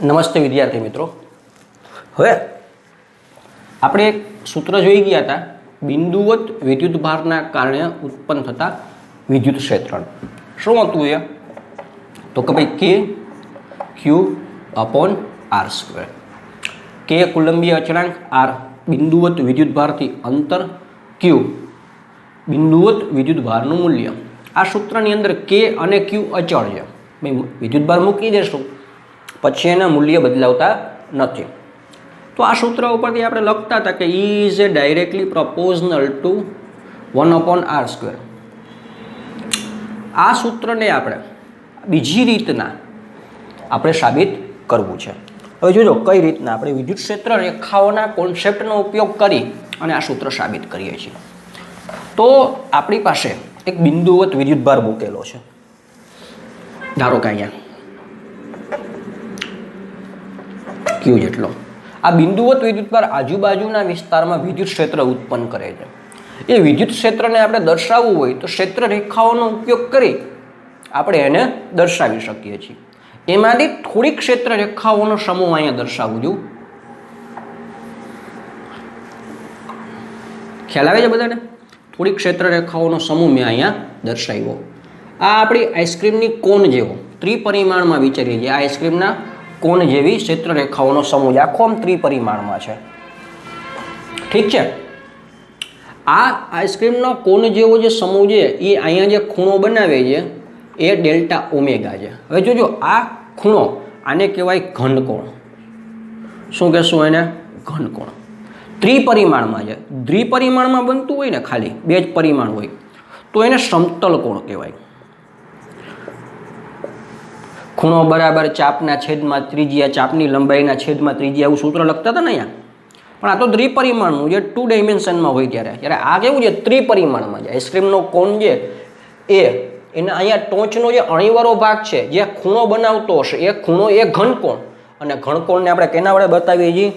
નમસ્તે વિદ્યાર્થી મિત્રો. હવે આપણે એક સૂત્ર જોઈ ગયા હતા, બિંદુવત વિદ્યુતભારના કારણે ઉત્પન્ન થતા વિદ્યુત ક્ષેત્રણ. શું હતું એ? તો કે ભાઈ કે ક્યુ અપોન આર સ્ક્વેર. કે કુલંબીય અચળાંક, આર બિંદુવત વિદ્યુતભારથી અંતર, ક્યુ બિંદુવત વિદ્યુતભારનું મૂલ્ય. આ સૂત્રની અંદર કે અને ક્યુ અચળ છે. ભાઈ વિદ્યુતભાર મૂકી દેશું પછી એના મૂલ્ય બદલાવતા નથી. તો આ સૂત્ર ઉપરથી આપણે લખતા હતા કે E is a directly proportional to 1/r². આ સૂત્રને આપણે બીજી રીતના આપણે સાબિત કરવું છે. હવે જોજો કઈ રીતના આપણે વિદ્યુત ક્ષેત્ર રેખાઓના કોન્સેપ્ટનો ઉપયોગ કરી અને આ સૂત્ર સાબિત કરીએ છીએ. તો આપણી પાસે એક બિંદુવત વિદ્યુતભાર મૂકેલો છે. ધારો કે અહીંયા ક્યુ જેટલો. આ બિંદુવત વિદ્યુતભાર આજુબાજુના વિસ્તારમાં વિદ્યુત ક્ષેત્ર ઉત્પન્ન કરે છે. એ વિદ્યુત ક્ષેત્રને આપણે દર્શાવવું હોય તો ક્ષેત્ર રેખાઓનો ઉપયોગ કરી આપણે એને દર્શાવી શકીએ છીએ. એમાંથી થોડીક ક્ષેત્ર રેખાઓનો સમૂહ અહીંયા દર્શાવવું જોઈએ. ખ્યાલ આવે છે બધાને? થોડીક ક્ષેત્ર રેખાઓનો સમૂહ મેં અહીંયા દર્શાવ્યો. આ આપણી આઈસ્ક્રીમની કોન જેવો ત્રિપરિમાણમાં વિચારીએ છીએ. આ આઈસ્ક્રીમના કોન જેવી ક્ષેત્ર રેખાઓનો સમૂહ આખો આમ ત્રિપરિમાણમાં છે. ઠીક છે. આ આઈસ્ક્રીમનો કોન જેવો જે સમૂહ છે એ અહીંયા જે ખૂણો બનાવે છે એ ડેલ્ટા ઓમેગા છે. હવે જોજો આ ખૂણો આને કહેવાય ઘનકોણ. શું કહેશું એને? ઘનકોણ. ત્રિપરિમાણમાં છે. દ્વિપરિમાણમાં બનતું હોય ને ખાલી બે જ પરિમાણ હોય તો એને સમતલ કોણ કહેવાય. ખૂણો બરાબર ચાપના છેદમાં ત્રિજ્યા, ચાપની લંબાઈના છેદમાં ત્રિજ્યા, એવું સૂત્ર લખતા હતા ને અહીંયા. પણ આ તો ત્રિપરિમાણનું જે 2 ડાયમેન્શનમાં હોય ત્યારે આ કેવું છે? ત્રિપરિમાણમાં છે. આઈસ્ક્રીમનો કોન છે એને અહીંયા ટોચનો જે અણીવાળો ભાગ છે જે ખૂણો બનાવતો હશે એ ખૂણો એ ઘનકોણ, અને ઘનકોણને આપણે કેના વડે બતાવીએ છીએ?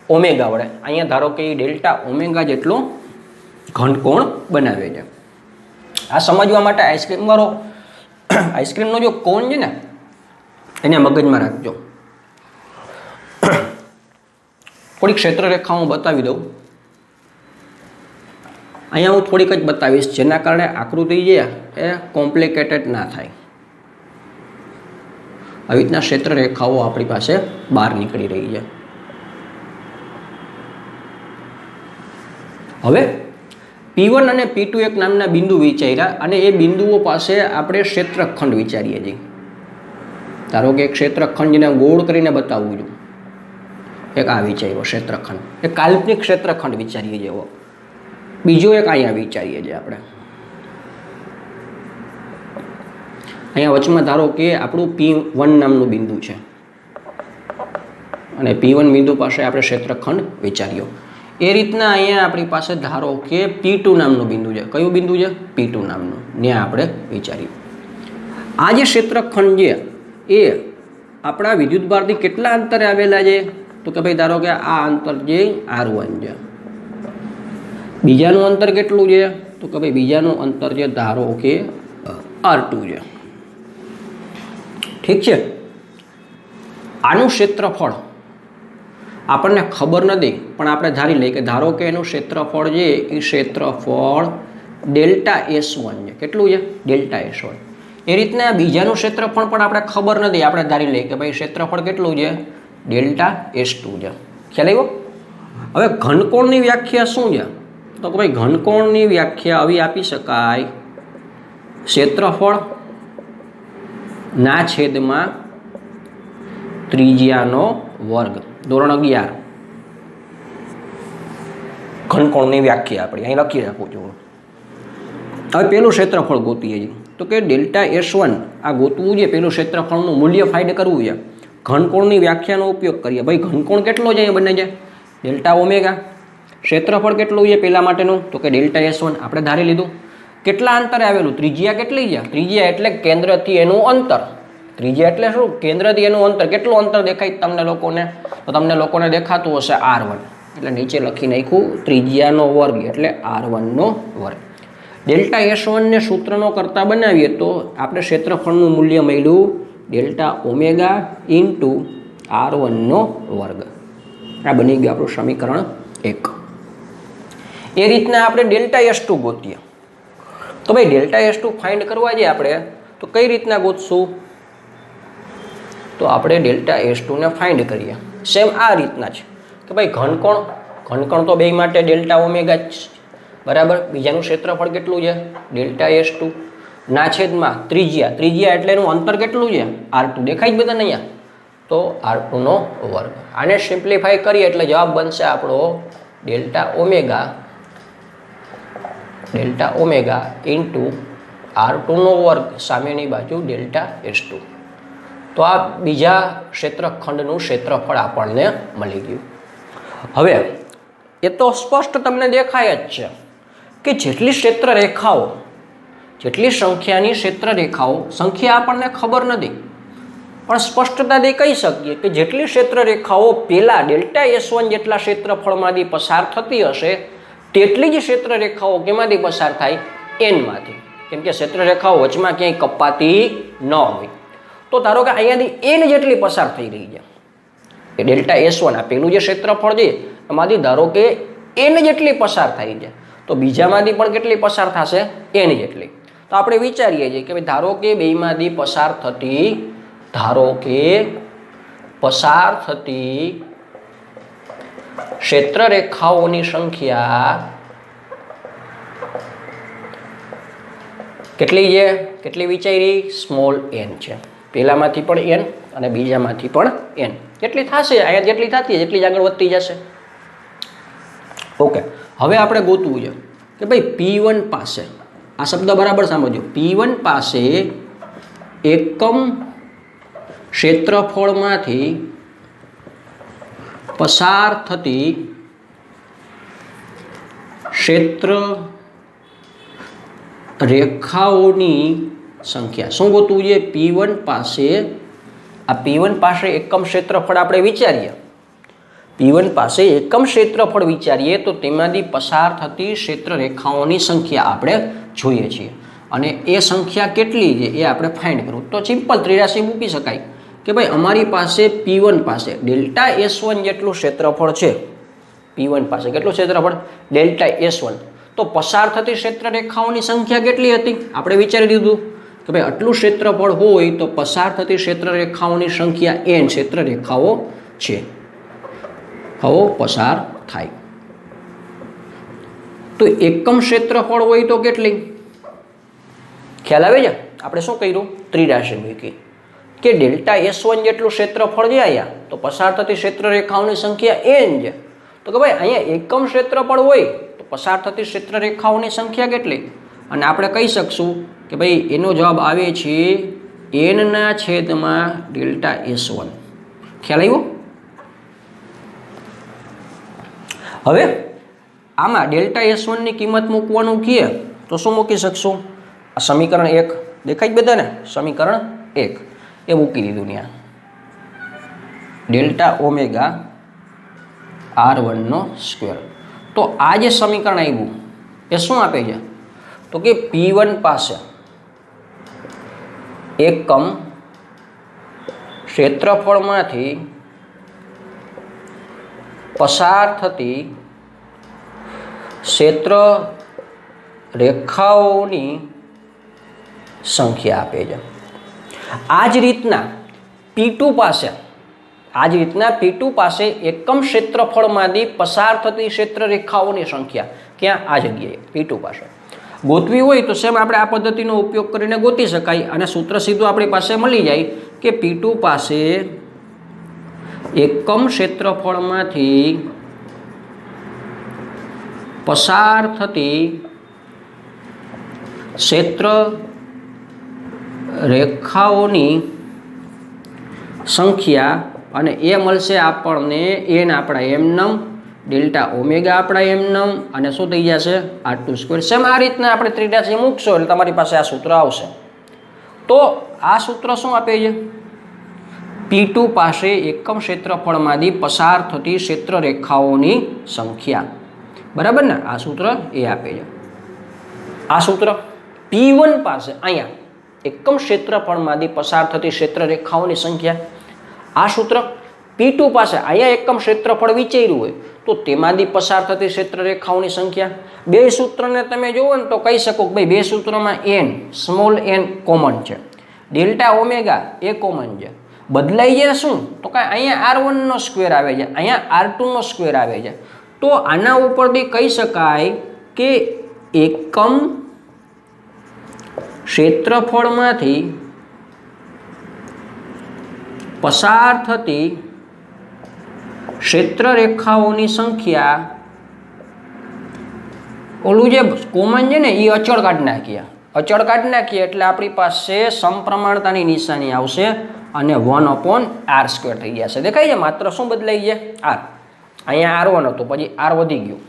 ઓમેગા વડે. અહીંયા ધારો કે એ ડેલ્ટા ઓમેગા જેટલો ઘનકોણ બનાવે છે. આ સમજવા માટે આઈસ્ક્રીમનો જો કોન છે ને એને મગજમાં રાખજો. થોડીક ક્ષેત્ર રેખા હું બતાવી દઉં. અહીંયા હું થોડીક જ બતાવીશ જેના કારણે આકૃતિ છે એ કોમ્પ્લિકેટેડ ના થાય. આવી રીતના ક્ષેત્ર રેખાઓ આપણી પાસે બહાર નીકળી રહી છે. હવે P1 અને P2 એક નામના બિંદુ વિચાર્યા અને એ બિંદુઓ પાસે આપણે ક્ષેત્રખંડ વિચારીએ છીએ. ધારો કે એક ક્ષેત્રખંડ જેને ગોળ કરીને બતાવવું જોઈએ. એક આ વિચાર્યો ક્ષેત્રખંડ, એક કાલ્પનિક ક્ષેત્રખંડ વિચારીએ જેવો. બીજો એક અહીંયા વિચારીએ છીએ આપણે. અહીંયા વચમાં ધારો કે આપણું P1 નામનું બિંદુ છે અને P1 બિંદુ પાસે આપણે ક્ષેત્રખંડ વિચાર્યો. એ રીતના અહીંયા આપણી પાસે ધારો કે P2 નામનું બિંદુ છે. કયું બિંદુ છે? P2 નામનું. ત્યાં આપણે વિચાર્યું. આ જે ક્ષેત્રખંડ છે એ આપણા વિદ્યુતભારથી કેટલા અંતરે આવેલા છે? તો કે ભાઈ ધારો કે આ અંતર જે R1 છે. બીજાનું અંતર કેટલું છે? તો કે ભાઈ બીજાનું અંતર છે ધારો કે R2 છે. ઠીક છે. આનું ક્ષેત્રફળ આપણને ખબર નથી પણ આપણે ધારી લઈએ કે ધારો કે એનું ક્ષેત્રફળ છે એ ક્ષેત્રફળ ડેલ્ટા S1 છે. કેટલું છે? Delta S1. એ રીતના બીજાનું ક્ષેત્રફળ પણ આપણે ખબર નથી. આપણે ધારી લઈએ કે ભાઈ ક્ષેત્રફળ કેટલું છે? ડેલ્ટા S2 છે. ખ્યાલ આવ્યો? હવે ઘનકોણની વ્યાખ્યા શું છે? તો કે ભાઈ ઘનકોણની વ્યાખ્યા આવી આપી શકાય: ક્ષેત્રફળ ના છેદમાં ત્રિજ્યાનો વર્ગ. ધોરણ 11 ઘનકોણની વ્યાખ્યા આપણે અહીં લખી રાખું છું. હવે પેલું ક્ષેત્રફળ ગોતીએ છીએ તો કે ડેલ્ટા S1 આ ગોતવું છે. પેલું ક્ષેત્રફળનું મૂલ્ય ફાઇન્ડ કરવું છે. ઘનકોણની વ્યાખ્યાનો ઉપયોગ કરીએ. ભાઈ ઘનકોણ કેટલો છે અહીંયા બને છે? Delta omega. ક્ષેત્રફળ કેટલું છે પેલા માટેનું? તો કે ડેલ્ટા S1 આપણે ધારી લીધું. કેટલા અંતરે આવેલું? ત્રિજ્યા કેટલી છે? ત્રિજ્યા એટલે કેન્દ્રથી એનું અંતર. ત્રિજ્યા એટલે શું? કેન્દ્રથી એનું અંતર. કેટલું અંતર દેખાય તમને લોકોને? તો તમને લોકોને દેખાતું હશે R1. એટલે નીચે લખી નાખ્યું ત્રિજ્યાનો વર્ગ એટલે R1 નો વર્ગ. ડેલ્ટા S1 ને સૂત્રનો કરતા બનાવીએ તો આપણે ક્ષેત્રફળનું મૂલ્ય મળ્યું ડેલ્ટા ઓમેગા ઇન્ટુ R1નો વર્ગ. આ બની ગયું આપણું સમીકરણ 1. એ રીતના આપણે ડેલ્ટા S2 ગોતીએ. તો ભાઈ ડેલ્ટા S2 ફાઇન્ડ કરવા જઈએ આપણે તો કઈ રીતના ગોતશું? તો આપણે ડેલ્ટા S2 ને ફાઇન્ડ કરીએ સેમ આ રીતના છે કે ભાઈ ઘનકોણ તો બે માટે ડેલ્ટા ઓમેગા બરાબર. બીજાનું ક્ષેત્રફળ કેટલું છે? ડેલ્ટા S2 ના છેદમાં ત્રિજ્યા એટલે એનું અંતર કેટલું છે? R2 દેખાય જ બધાને અહીંયા. તો R2નો વર્ગ. આને સિમ્પ્લિફાય કરીએ એટલે જવાબ બનશે આપણો ડેલ્ટા ઓમેગા ઇન્ટુ R2નો વર્ગ સામેની બાજુ ડેલ્ટા S2. તો આ બીજા ક્ષેત્રખંડનું ક્ષેત્રફળ આપણને મળી ગયું. હવે એ તો સ્પષ્ટ તમને દેખાય જ છે કે જેટલી સંખ્યાની ક્ષેત્રરેખાઓ સંખ્યા આપણને ખબર નથી પણ સ્પષ્ટતાથી કહી શકીએ કે જેટલી ક્ષેત્રરેખાઓ પેલા ડેલ્ટા S1 જેટલા ક્ષેત્રફળમાંથી પસાર થતી હશે તેટલી જ ક્ષેત્રરેખાઓ કેમાંથી પસાર થાય? Nમાંથી. કેમ કે ક્ષેત્રરેખાઓ વચમાં ક્યાંય કપાતી ન હોય. તો ધારો કે અહીંયાથી N જેટલી પસાર થઈ રહી છે એ ડેલ્ટા S1 આ પેલું જે ક્ષેત્રફળ છે એમાંથી ધારો કે N જેટલી પસાર થઈ છે તો બીજામાંથી પણ કેટલી પસાર થશે? N જેટલી. તો આપણે વિચારીએ છીએ કે ધારો કે બેમાંથી પસાર થતી ક્ષેત્રરેખાઓની સંખ્યા કેટલી છે? કેટલી વિચારી? સ્મોલ n છે. પહેલામાંથી પણ n અને બીજામાંથી પણ n. કેટલી થશે? અહીંયા જેટલી થતી જેટલી જ આગળ વધતી જશે. ઓકે, હવે આપણે ગોતવું છે કે ભાઈ P1 પાસે આ શબ્દ બરાબર સમજો. P1 પાસે એકમ ક્ષેત્રફળમાંથી પસાર થતી ક્ષેત્ર રેખાઓની સંખ્યા. શું ગોતવું છે? P1 પાસે એકમ ક્ષેત્રફળ આપણે વિચારીએ. P1 પાસે એકમ ક્ષેત્રફળ વિચારીએ તો તેમાંથી પસાર થતી ક્ષેત્રરેખાઓની સંખ્યા આપણે જોઈએ છીએ અને એ સંખ્યા કેટલી છે એ આપણે ફાઇન્ડ કરવું. તો સિમ્પલ ત્રિરાશી મૂકી શકાય કે ભાઈ અમારી પાસે P1 પાસે ડેલ્ટા S1 જેટલું ક્ષેત્રફળ છે. P1 પાસે કેટલું ક્ષેત્રફળ? Delta S1. તો પસાર થતી ક્ષેત્રરેખાઓની સંખ્યા કેટલી હતી? આપણે વિચારી દીધું કે ભાઈ આટલું ક્ષેત્રફળ હોય તો પસાર થતી ક્ષેત્રરેખાઓની સંખ્યા n ક્ષેત્રરેખાઓ છે. પસાર થાય તો એકમ ક્ષેત્રફળ હોય તો કેટલી? ખ્યાલ આવે છે? આપણે શું કર્યું? ત્રિરાશી મૂકી કે ડેલ્ટા S1 જેટલું ક્ષેત્રફળ છે અહીંયા તો પસાર થતી ક્ષેત્રરેખાઓની સંખ્યા n છે. તો કે ભાઈ અહીંયા એકમ ક્ષેત્રફળ હોય તો પસાર થતી ક્ષેત્રરેખાઓની સંખ્યા કેટલી? અને આપણે કહી શકશું કે ભાઈ એનો જવાબ આવે છે n/ડેલ્ટા S1. ખ્યાલ આવ્યો? હવે આમાં ડેલ્ટા S1 ની કિંમત મૂકવાનું કહે તો શું મૂકી શકશું? આ સમીકરણ 1 દેખાય જ બધાને? સમીકરણ 1 એ મૂકી દીધું ત્યાં. ડેલ્ટા ઓમેગા R1નો સ્ક્વેર. તો આ જે સમીકરણ આવ્યું એ શું આપે છે? તો કે P1 પાસે એકમ ક્ષેત્રફળમાંથી પસાર થતી ક્ષેત્ર રેખાઓની સંખ્યા આપે છે. આ જ રીતના P2 પાસે એકમ ક્ષેત્રફળમાંથી પસાર થતી ક્ષેત્ર રેખાઓની સંખ્યા ક્યાં? આ જગ્યાએ P2 પાસે ગોતવી હોય તો સેમ આપણે આ પદ્ધતિનો ઉપયોગ કરીને ગોતી શકાય અને સૂત્ર સીધું આપણી પાસે મળી જાય કે P2 પાસે એકમ ક્ષેત્રફળમાંથી પસાર થતી ક્ષેત્ર રેખાઓની સંખ્યા અને એ મળશે આપણને n આપણા એમનમ ડેલ્ટા ઓમેગા આપણા એમનમ અને શું થઈ જશે? R2². સેમ આ રીતના આપણે ત્રિરાશી મૂકશો એટલે તમારી પાસે આ સૂત્ર આવશે. તો આ સૂત્ર શું આપે છે? P2 પાસે એકમ ક્ષેત્રફળમાંથી પસાર થતી ક્ષેત્ર રેખાઓની સંખ્યા. બરાબર ને? આ સૂત્ર એ આપે છે. આ સૂત્ર P1 પાસે અહીંયા એકમ ક્ષેત્રફળમાંથી પસાર થતી ક્ષેત્ર રેખાઓની સંખ્યા. આ સૂત્ર P2 પાસે અહીંયા એકમ ક્ષેત્રફળ વિચાર્યું હોય તો તેમાંથી પસાર થતી ક્ષેત્રરેખાઓની સંખ્યા. બે સૂત્રને તમે જુઓ ને તો કહી શકો કે ભાઈ બે સૂત્રોમાં n સ્મોલ n કોમન છે, ડેલ્ટા ઓમેગા એ કોમન છે. બદલાઈ જાય શું તો કાંઈ અહીંયા R1 નો સ્ક્વેર આવે છે, અહીંયા R2 નો સ્ક્વેર આવે છે. તો આના ઉપરથી કહી શકાય કે એકમ ક્ષેત્રફળમાંથી પસાર થતી ક્ષેત્રરેખાઓની સંખ્યા, ઓલું જે કોમન છે ને એ અચળ કાઢી નાખીએ એટલે આપણી પાસે સમપ્રમાણતાની નિશાની આવશે અને 1/r² થઈ જશે. દેખાય છે માત્ર શું બદલાઈ ગયા? R. અહીંયા R1 હતું, પછી R વધી ગયું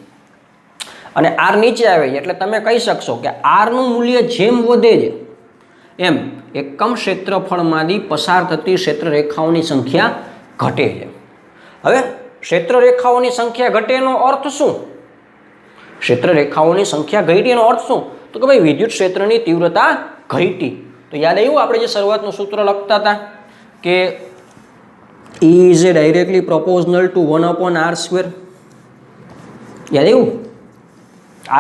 અને R નીચે આવે છે એટલે તમે કહી શકશો કે R નું મૂલ્ય જેમ વધે છે એમ એકમ ક્ષેત્રફળમાંથી પસાર થતી ક્ષેત્રરેખાઓની સંખ્યા ઘટે છે. હવે ક્ષેત્રરેખાઓની સંખ્યા ઘટે એનો અર્થ શું? ક્ષેત્રરેખાઓની સંખ્યા ઘટી એનો અર્થ શું? તો કે ભાઈ વિદ્યુત ક્ષેત્રની તીવ્રતા ઘટી. તો યાદ આવ્યું આપણે જે શરૂઆતનું સૂત્ર લખતા હતા કે E is directly proportional to 1/r². યાદ આવ્યું?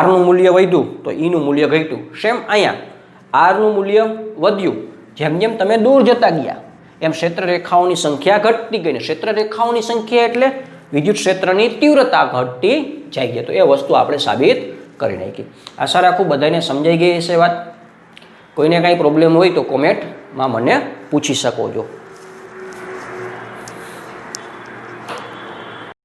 R નું મૂલ્ય વધ્યું તો E નું મૂલ્ય ઘટ્યું. સેમ અહીંયા R નું મૂલ્ય વધ્યું, જેમ જેમ તમે દૂર જતા ગયા એમ ક્ષેત્રરેખાઓની સંખ્યા ઘટતી ગઈ. ને ક્ષેત્રરેખાઓની સંખ્યા એટલે વિદ્યુત ક્ષેત્રની તીવ્રતા ઘટતી જાય છે. તો એ વસ્તુ આપણે સાબિત કરી નાખી. આશા રાખું બધાને સમજાઈ ગઈ હશે વાત. કોઈને કાંઈ પ્રોબ્લેમ હોય તો કોમેન્ટમાં મને પૂછી શકો છો.